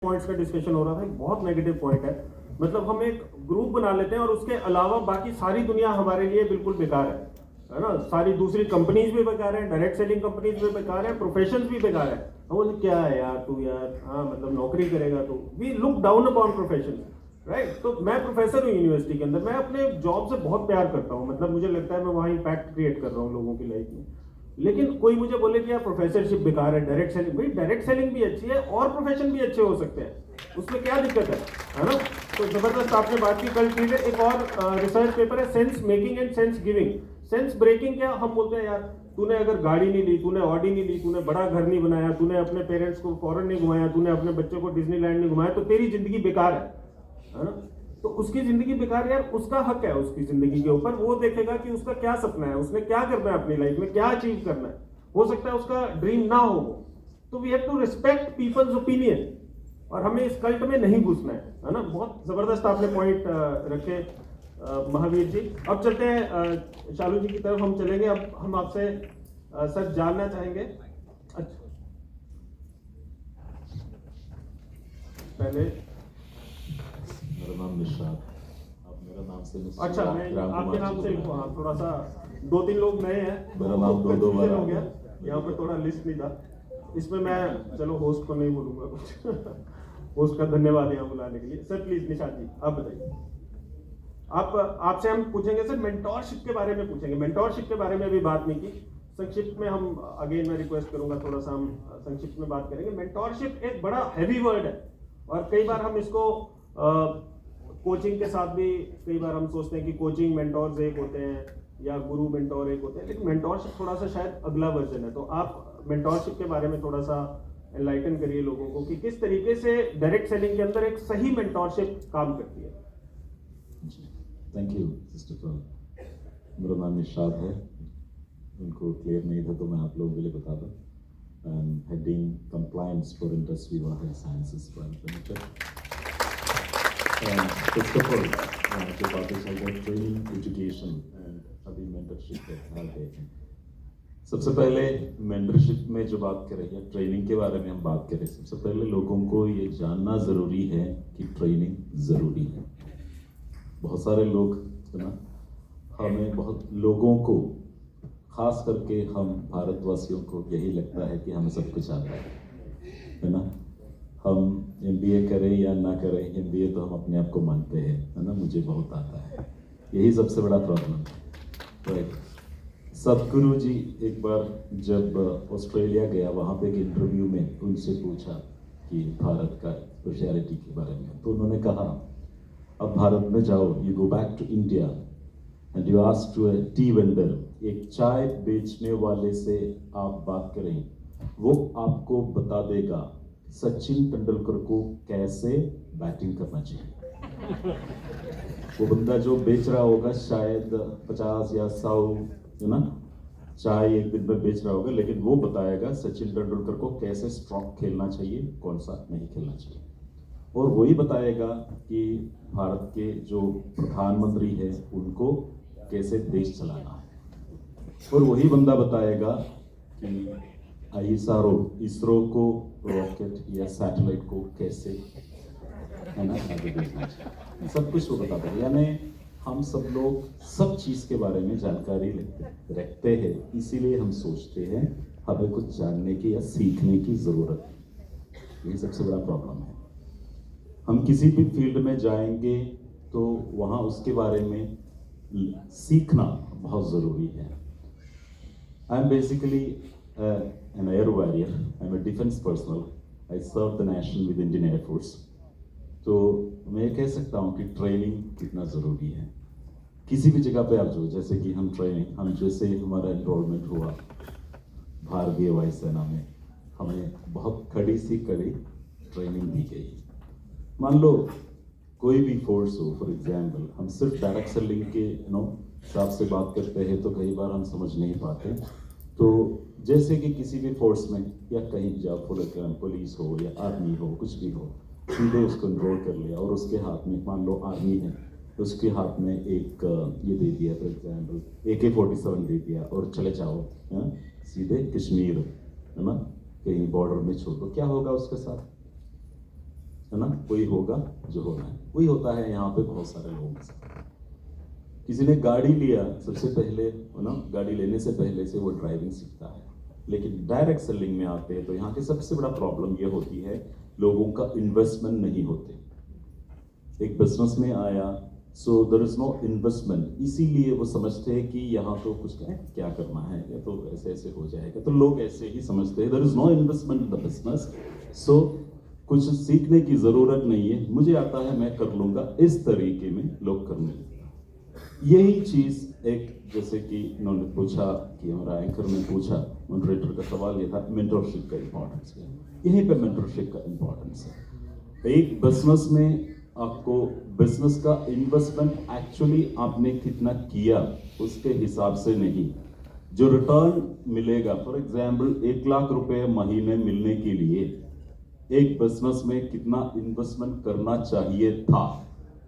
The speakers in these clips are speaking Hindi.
पॉइंट्स का डिस्कशन हो रहा था, एक बहुत नेगेटिव पॉइंट है। मतलब हम एक ग्रुप बना लेते हैं और उसके अलावा बाकी सारी दुनिया हमारे लिए बिल्कुल बेकार है ना। सारी दूसरी कंपनीज भी बेकार है, डायरेक्ट सेलिंग कंपनीज भी बेकार है, प्रोफेशंस भी बेकार है। हम बोलते क्या है यार तू यार, हाँ मतलब नौकरी करेगा तू। We look down upon profession, right. तो मैं प्रोफेसर हूँ यूनिवर्सिटी के अंदर, मैं अपने जॉब से बहुत प्यार करता हूँ। मतलब मुझे लगता है मैं वहाँ इम्पैक्ट क्रिएट कर रहा हूँ लोगों की लाइफ में। लेकिन कोई मुझे बोले कि यार प्रोफेसरशिप बेकार है, डायरेक्ट सेलिंग, भाई डायरेक्ट सेलिंग भी अच्छी है और प्रोफेशन भी अच्छे हो सकते हैं, उसमें क्या दिक्कत है ना। तो जबरदस्त आपने बात की। कल ट्रीट एक और रिसर्च पेपर है, sense making and sense giving. Sense breaking क्या, हम बोलते हैं यार तूने अगर गाड़ी नहीं ली, तूने ऑडी नहीं ली, तूने बड़ा घर नहीं बनाया, तूने अपने पेरेंट्स को फॉरेन नहीं घुमाया, तूने अपने बच्चों को डिज्नीलैंड नहीं घुमाया, तो तेरी जिंदगी बेकार है ना। तो उसकी जिंदगी बेकार, यार उसका हक है उसकी जिंदगी के ऊपर। वो देखेगा कि उसका क्या सपना है, उसने क्या करना है अपनी लाइफ में, क्या अचीव करना है। हो सकता है उसका ड्रीम ना हो वो। तो we have to respect people's opinion और हमें इस कल्ट में नहीं घुसना है ना। बहुत जबरदस्त आपने पॉइंट रखे महावीर जी। अब चलते हैं शालू जी की तरफ हम चलेंगे। अब हम आपसे सर जानना चाहेंगे। अच्छा, पहले मेरा नाम निशाद, आप मेरा नाम से अच्छा मैं आपके नाम से हाँ, थोड़ा सा 2-3 लोग नए हैं, मेरा नाम दो बार हो गया। यहाँ पर थोड़ा लिस्ट नहीं था इसमें। मैं चलो होस्ट को नहीं बोलूंगा कुछ होस्ट का धन्यवाद यहाँ बुलाने के लिए। सर प्लीज निशाद जी आप बताइए। आप आपसे हम पूछेंगे सर मेंटोरशिप के बारे में पूछेंगे। मेंटोरशिप के बारे में अभी बात नहीं की, संक्षिप्त में हम अगेन मैं रिक्वेस्ट करूंगा थोड़ा सा हम संक्षिप्त में बात करेंगे। मेंटोरशिप एक बड़ा हैवी वर्ड है और कई बार हम इसको कोचिंग के साथ भी कई बार हम सोचते हैं कि कोचिंग मेंटोर्स एक होते हैं या गुरु मेंटोर एक होते हैं, लेकिन मेंटोरशिप थोड़ा सा शायद अगला वर्जन है। तो आप मेंटोरशिप के बारे में थोड़ा सा एनलाइटन करिए लोगों को कि किस तरीके से डायरेक्ट सेलिंग के अंदर एक सही मेंटोरशिप काम करती है। Thank you sister. मेरा नाम निशाद है, उनको क्लियर नहीं था तो मैं आप लोगों के लिए बता दूं। Heading compliance for industry Wahid sciences private limited. First of all जो बातें चल रही ट्रेनिंग एजुकेशन एंड अभी मेंटरशिप पे ध्यान दें। सबसे पहले मेंटरशिप में जो बात करें या ट्रेनिंग के बारे में हम बात करें, सबसे पहले लोगों को ये जानना ज़रूरी है कि ट्रेनिंग ज़रूरी है। बहुत सारे लोग है ना, हमें बहुत लोगों को खास करके हम भारतवासियों को यही लगता है कि हमें सब कुछ आता है ना। हम MBA करें या ना करें, MBA तो हम अपने आप को मानते हैं है ना, मुझे बहुत आता है। यही सबसे बड़ा प्रॉब्लम है। राइट। सदगुरु जी एक बार जब ऑस्ट्रेलिया गया, वहाँ पे एक इंटरव्यू में उनसे पूछा कि भारत का स्पेशलिटी के बारे में, तो उन्होंने कहा अब भारत में जाओ, you go back to India and you ask to a tea vendor, एक चाय बेचने वाले से आप बात करें, वो आपको बता देगा सचिन तेंदुलकर को कैसे बैटिंग करना चाहिए। वो बंदा जो बेच रहा होगा शायद 50 या 100 है ना चाय एक दिन में बेच रहा होगा, लेकिन वो बताएगा सचिन तेंदुलकर को कैसे स्ट्रोक खेलना चाहिए, कौन सा नहीं खेलना चाहिए। और वही बताएगा कि भारत के जो प्रधानमंत्री है उनको कैसे देश चलाना है। और वही बंदा बताएगा कि इसरो को रॉकेट या सैटेलाइट को कैसे है ना आगे भेजना चाहिए, सब कुछ वो बताता है। यानी हम सब लोग सब चीज़ के बारे में जानकारी रखते हैं, इसीलिए हम सोचते हैं हमें कुछ जानने की या सीखने की ज़रूरत है। ये सबसे बड़ा प्रॉब्लम है। हम किसी भी फील्ड में जाएंगे तो वहाँ उसके बारे में सीखना बहुत ज़रूरी है। I am basically an air warrior. I'm a defense personnel. I serve the nation with Indian Air Force. तो मैं कह सकता हूँ कि ट्रेनिंग कितना ज़रूरी है। किसी भी जगह पे आप जो, जैसे कि हम जैसे हमारा एनरोलमेंट हुआ भारतीय वायुसेना में, हमें बहुत कड़ी ट्रेनिंग दी गई। मान लो कोई भी फोर्स हो, फॉर एग्जाम्पल हम सिर्फ डायरेक्ट सेलिंग के हिसाब से बात करते हैं तो कई बार हम समझ नहीं पाते। तो जैसे कि किसी भी फोर्स में या कहीं भी जाओ, पुलिस हो या आर्मी हो, कुछ भी हो, सीधे उसको एनरोल कर लिया और उसके हाथ में, मान लो आर्मी है, उसके हाथ में एक ये दे दिया, फॉर एग्जाम्पल AK-47 दे दिया और चले जाओ सीधे कश्मीर है ना, कहीं बॉर्डर में छोड़ दो, क्या होगा उसके साथ? है ना, कोई होगा जो होना है, वही होता है यहाँ पे बहुत सारे लोगों के साथ। किसी ने गाड़ी लिया, सबसे पहले है ना, गाड़ी लेने से पहले से वो ड्राइविंग सीखता है, लेकिन डायरेक्ट सेलिंग में आते हैं तो यहाँ की सबसे बड़ा प्रॉब्लम ये होती है, लोगों का इन्वेस्टमेंट नहीं होते। एक बिजनेस में आया, so there is no investment, इसीलिए वो समझते हैं कि यहाँ तो कुछ क्या करना है, या तो ऐसे ऐसे हो जाएगा, तो लोग ऐसे ही समझते हैं, there is no investment in the business, so कुछ सीखने की जरूरत नहीं है, मुझे आता है मैं कर लूंगा, इस तरीके में लोग करने लगते हैं। यही चीज एक, जैसे कि उन्होंने पूछा कि हमारा एंकर ने पूछा, मॉडरेटर का सवाल ये था मेंटरशिप का इंपॉर्टेंस है, यहीं पे मेंटरशिप का इंपॉर्टेंस है। एक बिजनेस में आपको बिजनेस का इन्वेस्टमेंट एक्चुअली आपने कितना किया उसके हिसाब से नहीं, जो रिटर्न मिलेगा, फॉर एग्जाम्पल 1 लाख रुपए महीने मिलने के लिए एक बिजनेस में कितना इन्वेस्टमेंट करना चाहिए था,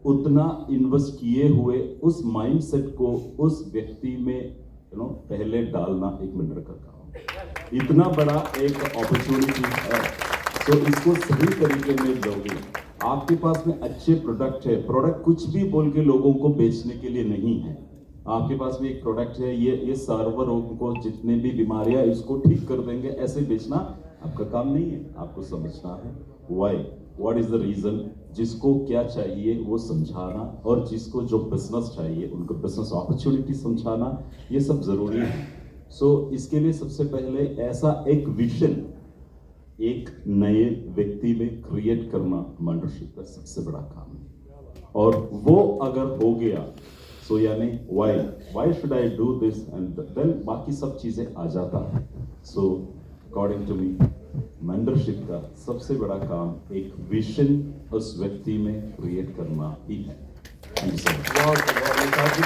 उतना इन्वेस्ट किए हुए उस माइंडसेट को उस व्यक्ति में पहले डालना एक मेंटर का काम है। इतना बड़ा एक अपॉर्चुनिटी है, तो इसको सही तरीके में दोगे। आपके पास में अच्छे प्रोडक्ट है, प्रोडक्ट कुछ भी बोल के लोगों को बेचने के लिए नहीं है। आपके पास में एक प्रोडक्ट है, ये सर्वर को जितने भी बीमारियां इसको ठीक कर देंगे, ऐसे बेचना आपका काम नहीं है। आपको समझना है why, what is the reason, जिसको क्या चाहिए वो समझाना, और जिसको जो बिजनेस चाहिए उनको बिजनेस अपॉर्चुनिटी समझाना, ये सब जरूरी है। सो इसके लिए सबसे पहले ऐसा एक विजन एक नए व्यक्ति में क्रिएट करना मेंटरशिप का सबसे बड़ा काम है, और वो अगर हो गया, सो यानी why should I do this, and then बाकी सब चीजें आ जाता है। So according to me mentorship का सबसे बड़ा काम एक विजन उस व्यक्ति में क्रिएट करना ही है। Thank you so much.